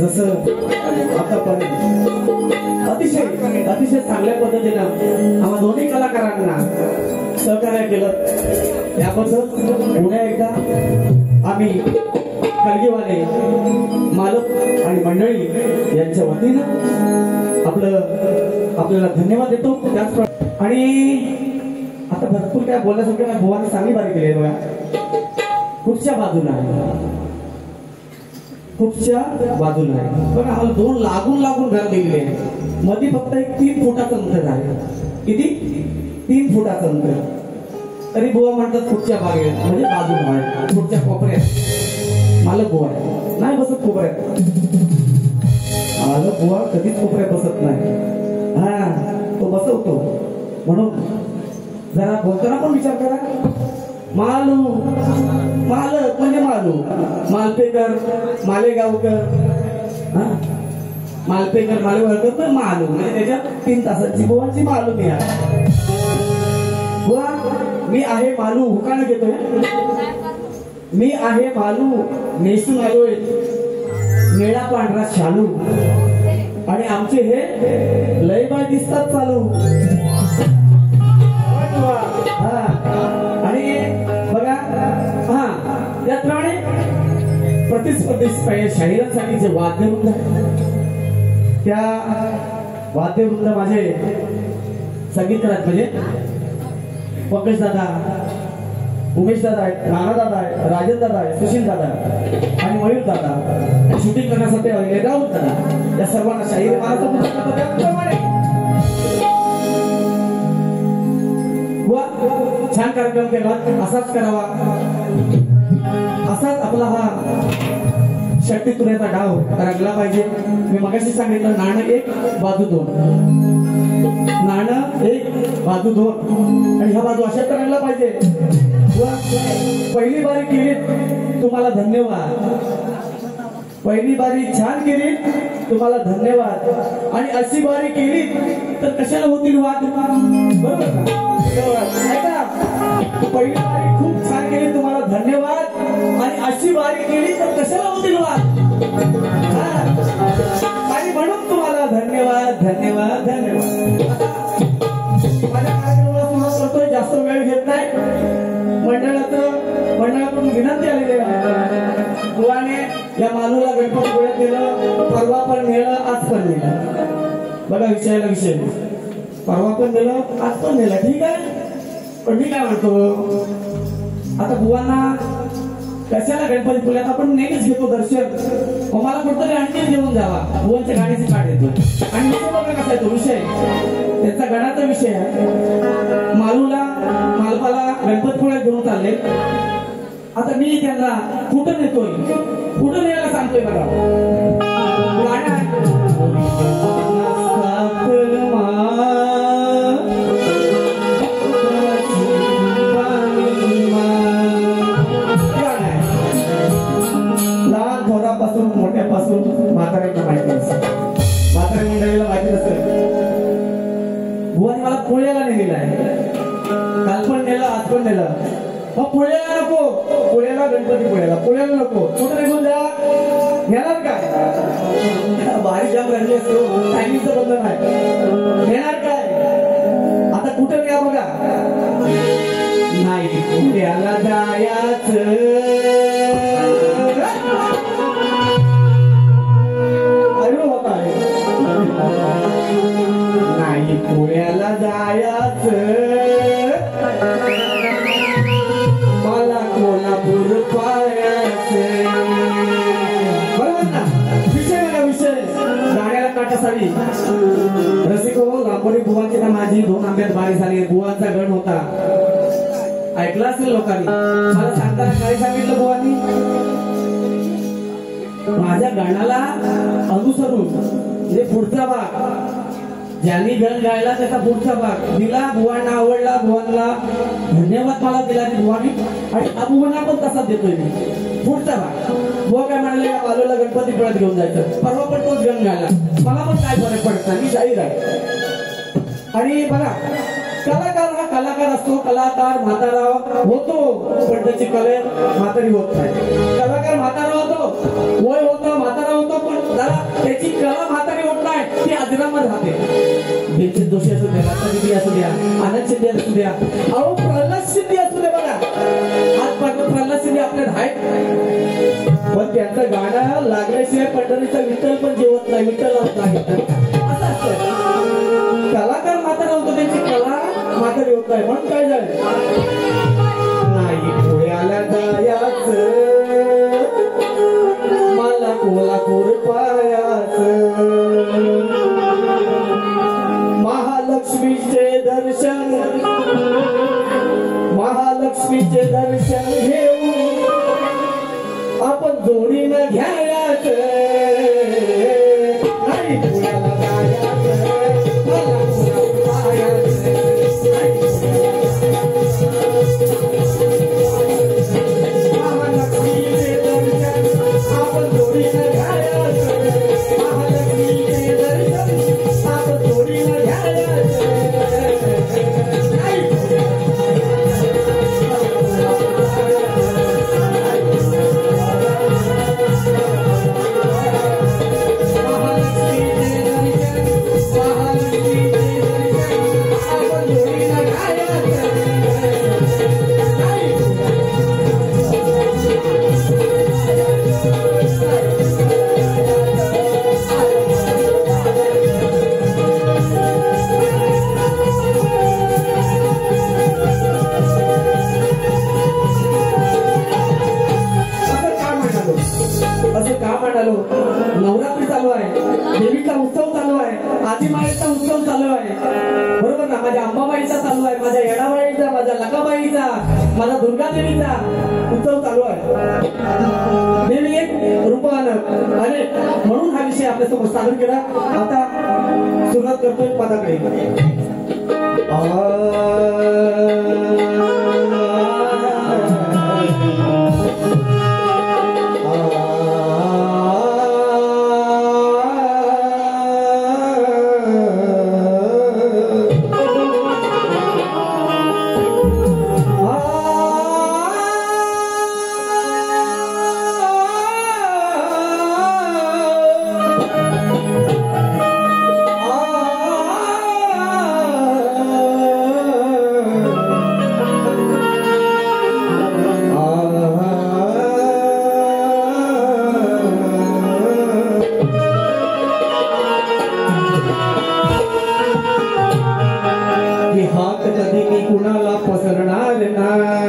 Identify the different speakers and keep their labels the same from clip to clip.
Speaker 1: जसं आतापर्यंत अतिशय अतिशय चांगल्या पद्धतीनं आम्हा दोन्ही कलाकारांना सहकार्य केलं याबद्दल पुन्हा एकदा आम्ही कलगीवाले मालक आणि मंडळी यांच्या वतीनं आपल्याला धन्यवाद देतो। त्याचप्रमाणे आणि आता भरपूर काय बोलण्यासारखं नाही, भुवाने चांगली बारी केली बघा। कुठच्या बाजूला आहे बघा, आम्हाला दोन लागून घर दिलेले आहे, मध्ये फक्त एक 3 फुटाचं अंतर आहे। किती? 3 फुटाचं अंतर। तरी बुवा म्हणतात कुठच्या बागेत म्हणजे बाजूला आहे, कुठच्या कोपऱ्यात मालक बुवा नाही बसत कोपऱ्यात, मालक बुवा कधीच कोपऱ्यात बसत नाही, तो बसवतो। म्हणून जरा बोलताना पण विचार करा, मालक म्हणजे मालपेकर मालेगावकर, मालपेकर मालेगावकर तर मालू म्हणजे त्याच्यात 3 तासांची बुवांची मालू मी आहे। बुवा मी आहे मालू, हुकाणं घेतोय, मी आहे मालू, नेसून आलोय निळा पांढरा शालू, आणि आमचे हे लय बाय दिसतात चालू। आणि बघा त्याप्रमाणे प्रतिस्पर्धी शाहिरांसाठी जे वाद्यवृंद आहे त्या वाद्यवृंद माझे संगीतकार म्हणजे पंकज दादा, उमेश दादा आहेत, राणा दादा आहे, राजन दादा आहे, सुशील दादा आणि मयूर दादा, शूटिंग करण्यासाठी राहुल दादा, या सर्वांना शाहीर महाराष्ट्राप्रमाणे छान कार्यक्रम केला, असाच करावा, असाच आपला हा शक्ती तुऱ्याचा डाव रंगला पाहिजे। मी मगाशी सांगितलं, नाणं 1 बाजू 2, नाणं 1 बाजू 2, आणि ह्या बाजू अशा रंगला पाहिजे। पहिली बारी केली तुम्हाला धन्यवाद, पहिली बारी छान केली तुम्हाला धन्यवाद, आणि अशी बारी केली तर कशाला होतील वाद, बरोबर का? पहिली बारी खूप छान केली तुम्हाला धन्यवाद, आणि अशी बारी केली तर कशाला होतील वाद, आणि म्हणून तुम्हाला धन्यवाद धन्यवाद धन्यवाद। माझ्या कार्यक्रमाला सुरुवात करतोय, जास्त वेळ घेत नाही, मंडळाकडून विनंती आलेली आहे, बुवाने या मालूला गणपती पुण्यात नेलं, परवा पण नेलं, आज पण नेलं, बघा विषयाला विषय, परवा पण नेलं, आज पण नेलं, ठीक आहे। पण मी काय म्हणतो, आता बुवांना कशाला गणपती पुण्यात आपण नेहमीच घेतो दर्शन, मला कुठतरी आणखी घेऊन जावा, बुवांच्या गाण्याची काढ येतो, आणि विषय बघा कसा आहे तो विषय, त्यांचा गणाचा विषय आहे। मालपाला गणपती पुण्यात घेऊन चालले, आता मी त्यांना कुठं नेतोय, कुठं न्यायला सांगतोय बघा, लहान थोरापासून मोठ्यापासून म्हाताऱ्यांना माहिती असेल, म्हातारी मंडळीला माहिती नसेल, बुवाने मला पुण्याला नेलेलं आहे, काल पण नेलं, आज पण नेलं, मग पुण्याला नको, पुण्याला गणपती पुण्याला नको, कुठे निघून जा, घेणार काय, बारी जाम रंगली असतो, टायमिंगचं बंधन आहे, घेणार काय, आता कुठं घ्या बघा, नाही पुण्याला जायचं, नाही पुण्याला जायचं, मला कोल्हापूर पाहायचं, बरोबर ना? विषय बघा विषय, गाण्याला काट असावी। रसिको रामपुरी बुवांची ना माझी 2 आंब्यात बारी झाली, बुवांचा गण होता, ऐकला असेल लोकांनी, मला सांगताना काय सांगितलं बुवांनी, माझ्या गाण्याला अनुसरून म्हणजे पुढचा भाग, ज्यांनी गण गायला त्याचा पुढचा भाग दिला, बुवांना आवडला, बुवांना धन्यवाद मला दिला बुवांनी, आणि बुवांना पण तसाच देतोय मी, पुढचा भाग। बुवा काय म्हणाले, या मालूला गणपती पुण्यात घेऊन जायचं, परवा पण तोच गण गायला, मला पण काय फरक पडत नाही, मी शाहीर आहे। आणि बघा कलाकार हा कलाकार असतो, कलाकार म्हातारा होतो पण त्याची कला म्हातारी होत नाही, कलाकार म्हातारा होतो, वय होतं, म्हातारा होतो, पण जरा त्याची कला म्हातारी होत नाही, ती आजरामध्ये राहते. भीमसेन जोशी असू द्या, लतादीदी असू द्या, आनंद शिंदे असू द्या, अहो प्रल्हाद शिंदे असू द्या. बघा आजपर्यंत प्रल्हाद शिंदे आपल्यात आहेत, पण त्यांचं गाणं लागल्याशिवाय पंढरीचा विठ्ठल पण जेवत नाही, विठ्ठल होत नाही. असं असतं, कलाकार म्हातारा होतो, त्यांची कला म्हातारी होत नाही. म्हणून काय झालं, नाही पुण्याला जायाच मला कोल्हापूर पायाच, महालक्ष्मीचे दर्शन, महालक्ष्मीचे दर्शन घेऊ आपण जोडीनं घ्यायच, नाही पुण्याला जायाच मला कोल्हापूर पायाच. नवरात्री चालू आहे, देवीचा उत्सव चालू आहे, आदिमाईचा उत्सव चालू आहे, बरोबर ना. माझ्या अंबाबाईचा चालू आहे, माझ्या येडाबाईचा, माझ्या लकाबाईचा, माझ्या दुर्गादेवीचा उत्सव चालू आहे. देवी एक रूपानं आणि म्हणून हा विषय आपल्यासमोर सादर केला. आता सुरुवात करतोय पदाकडे. हात कधी मी कुणाला पसरणार नाही,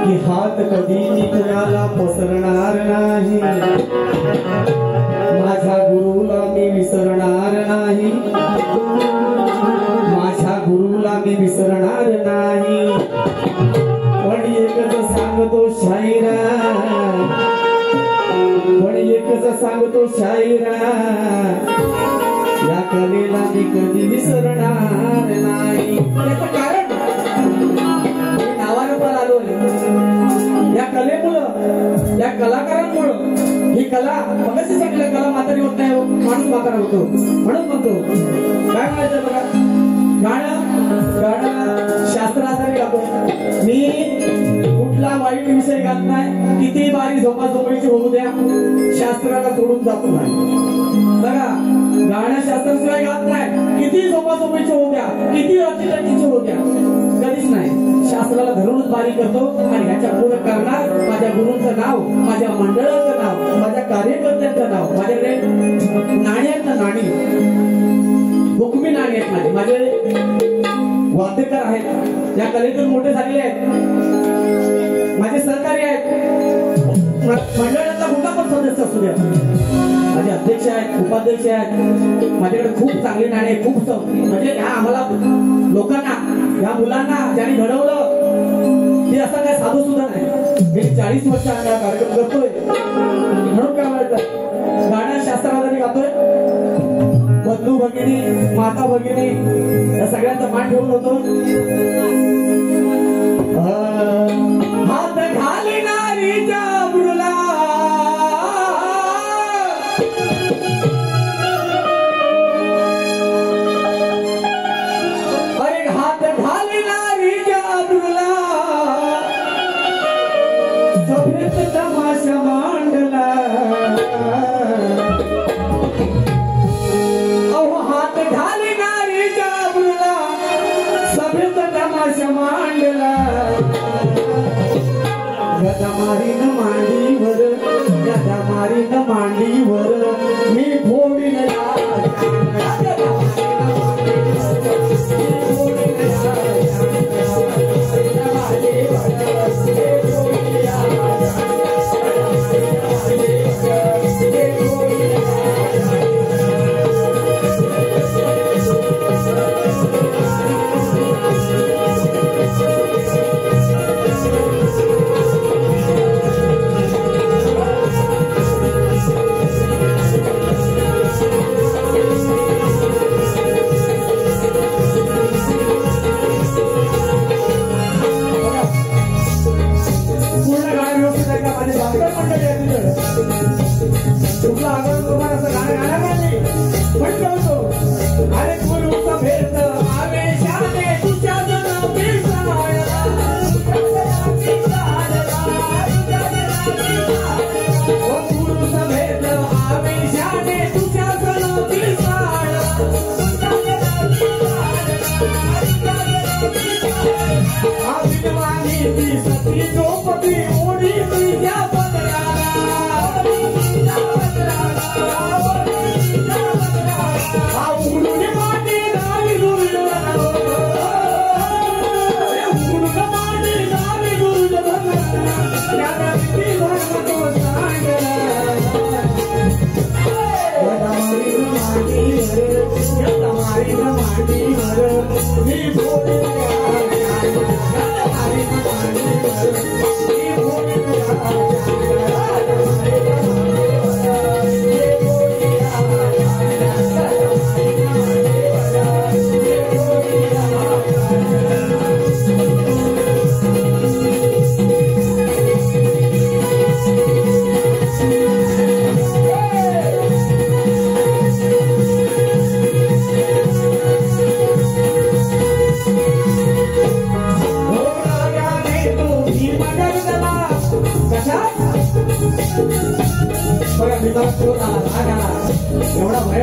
Speaker 1: की हात कधी मी कुणाला पसरणार नाही, माझ्या गुरुला मी विसरणार नाही, माझ्या गुरुला मी विसरणार नाही. पण एकच सांगतो शायरा, पण एकच सांगतो शायरा, या कलेला मी कधी विसरणार नाही. याचं कारण नावानं पण आलो, या कलेमुळं, या कलाकारांमुळं. ही कला मगाशी सांगितलं, कला म्हातारी होत नाही, माणूस म्हातारा होतो. म्हणून म्हणतो काय म्हणायचं बघा, गाणं शास्त्राधारे गातो मी, कुठला वाईट विषय गात नाही, किती बारी झोपाझोपीची होऊ द्या, शास्त्राला सोडून जातो नाही. बघा गाणं शास्त्राशिवाय गात नाही, किती झोपाझोपीची होऊ द्या, किती रचितांची होऊ द्या, कधीच नाही. शास्त्राला धरूनच बारी करतो आणि ह्याच्या पुढे करणार माझ्या गुरूंचं नाव, माझ्या मंडळाचं नाव, माझ्या कार्यकर्त्यांचं नाव. माझ्याकडे नाणी आहेत ना, नाणी हुकमी नाणी आहेत माझे वाद्यकार आहेत, या कलेतून मोठे झालेले आहेत, माझे सहकारी आहेत, मंडळातला कुठला पण सदस्य असू द्या, माझे अध्यक्ष आहेत, उपाध्यक्ष आहेत. माझ्याकडे खूप चांगली नाणी आहेत, खूप म्हणजे ह्या आम्हाला लोकांना, ह्या मुलांना ज्यांनी घडवलं ते असं काय साधू सुद्धा नाही. मी 40 वर्ष हा कार्यक्रम करतोय, म्हणून काय म्हणायचं, गाणं शास्त्राला गातोय. बंधू भगिनी, माता भगिनी या सगळ्यांचा मान ठेवून होतो. हात घालणारी जाबरुला, अरे हात घालणारी जाबरुला, मांडीवर मी फोडीन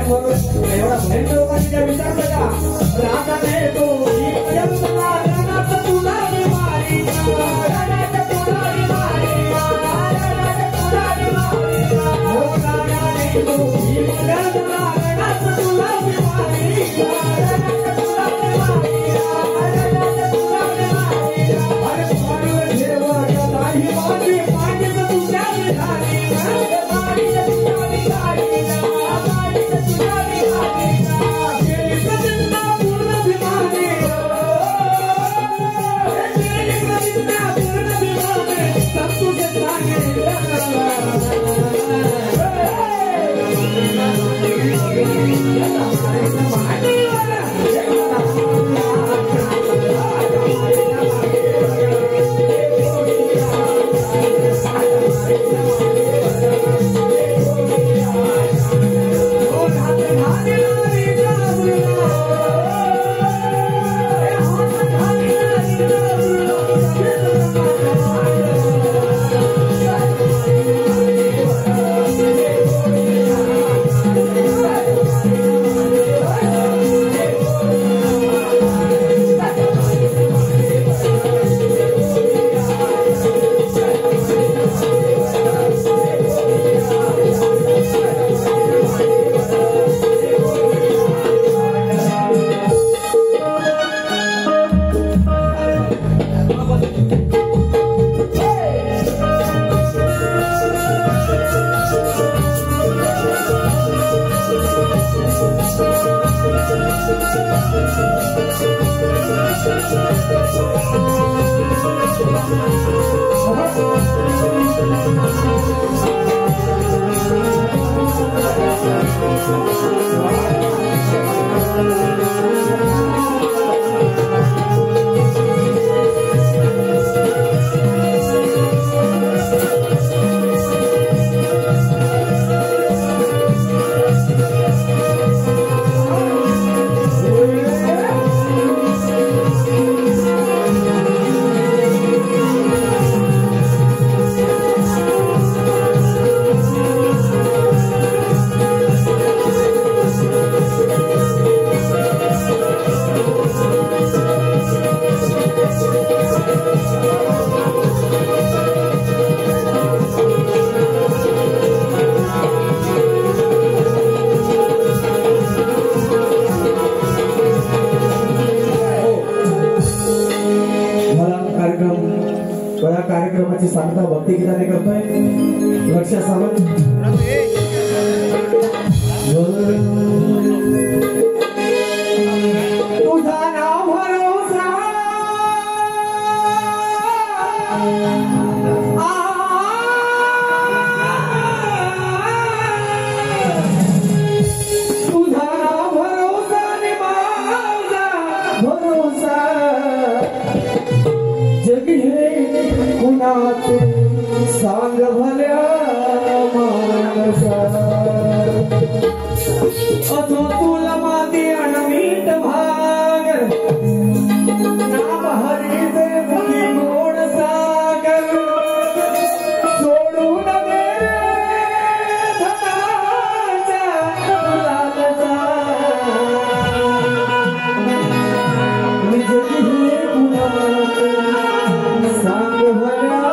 Speaker 1: एवढा भयंकर उपाधीचा विचार बघा रागाने तो महाराजांची सांगता भक्तिगीताने करतोय. लक्ष सावध. तुझा नाव भरोसा तुझा नाव भरोसा ने माझा भरोसा जग हे कुणाचे सांग भल्या मानसा अथो तुला माती अनमीत भाग नाम हरी दे मुखी गोड सागर सोडून मेरे धनाच्या फुलाचा निज हे कुणाचे सांग भल्या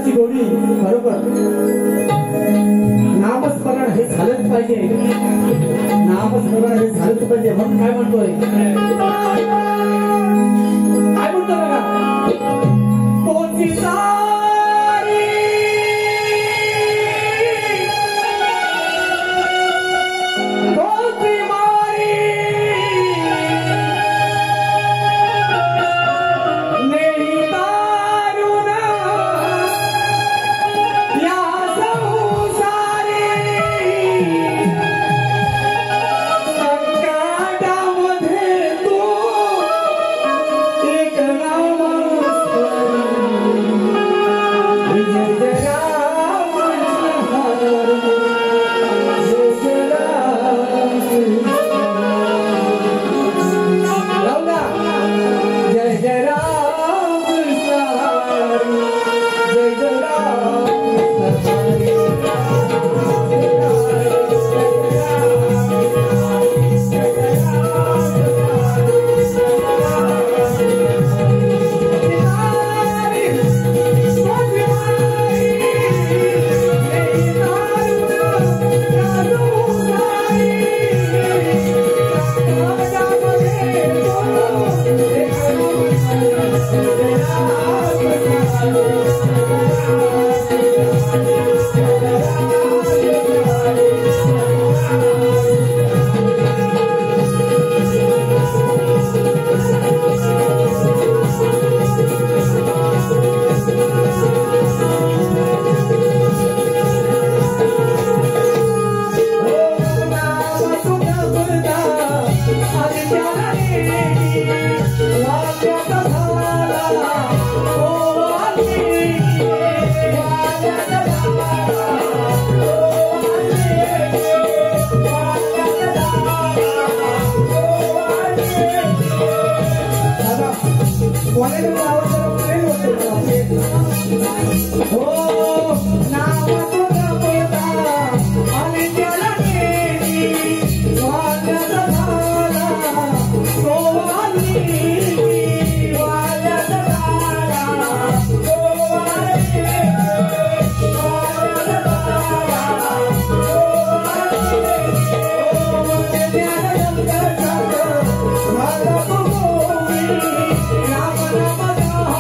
Speaker 1: गोडी बरोबर नामस्मरण हे झालंच पाहिजे. नामस्मरण हे झालंच पाहिजे. म्हणून काय म्हणतोय काय म्हणतो बघा तोची सारी तोची मारी नेही तारुण या संसारी संकटामध्ये तू एक नाम विजय राम जय जय राम जय जय राम राम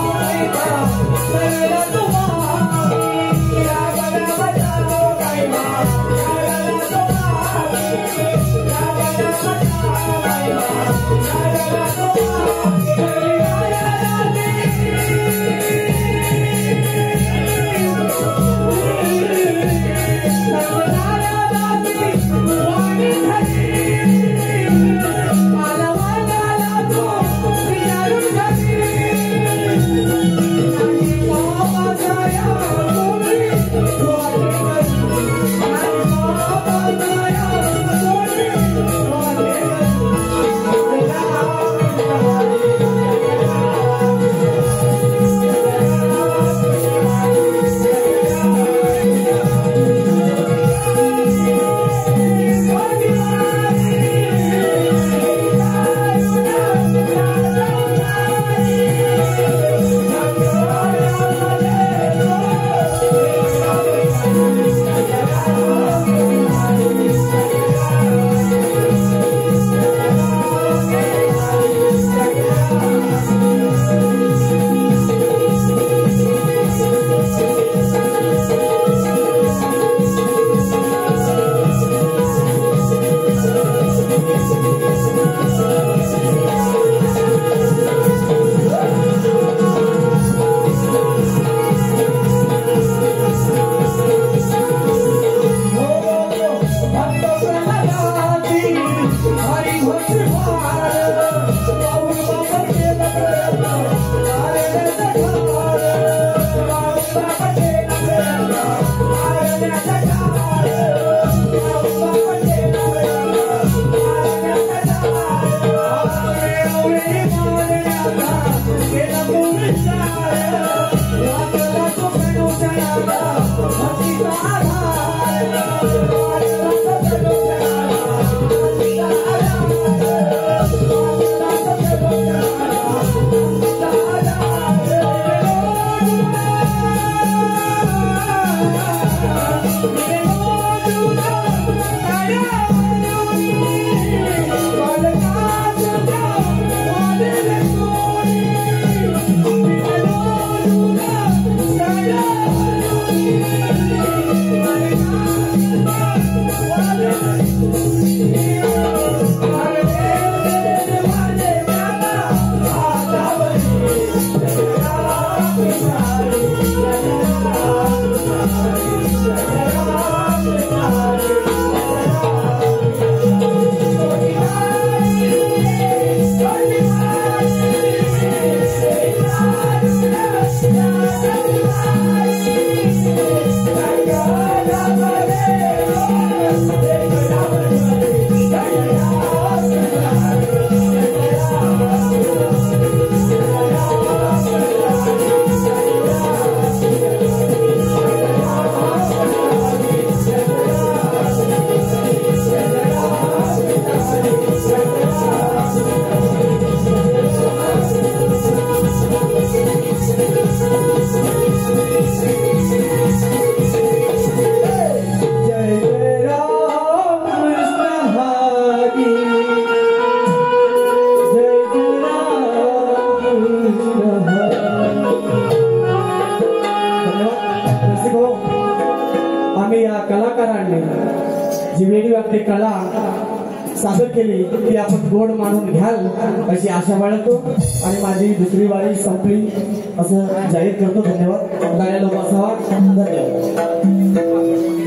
Speaker 1: सादर केली ती आपण गोड मानून घ्याल अशी आशा बाळगतो आणि माझी दुसरी वारी संपली असं जाहीर करतो. धन्यवाद. गाण्याला बसावा. धन्यवाद.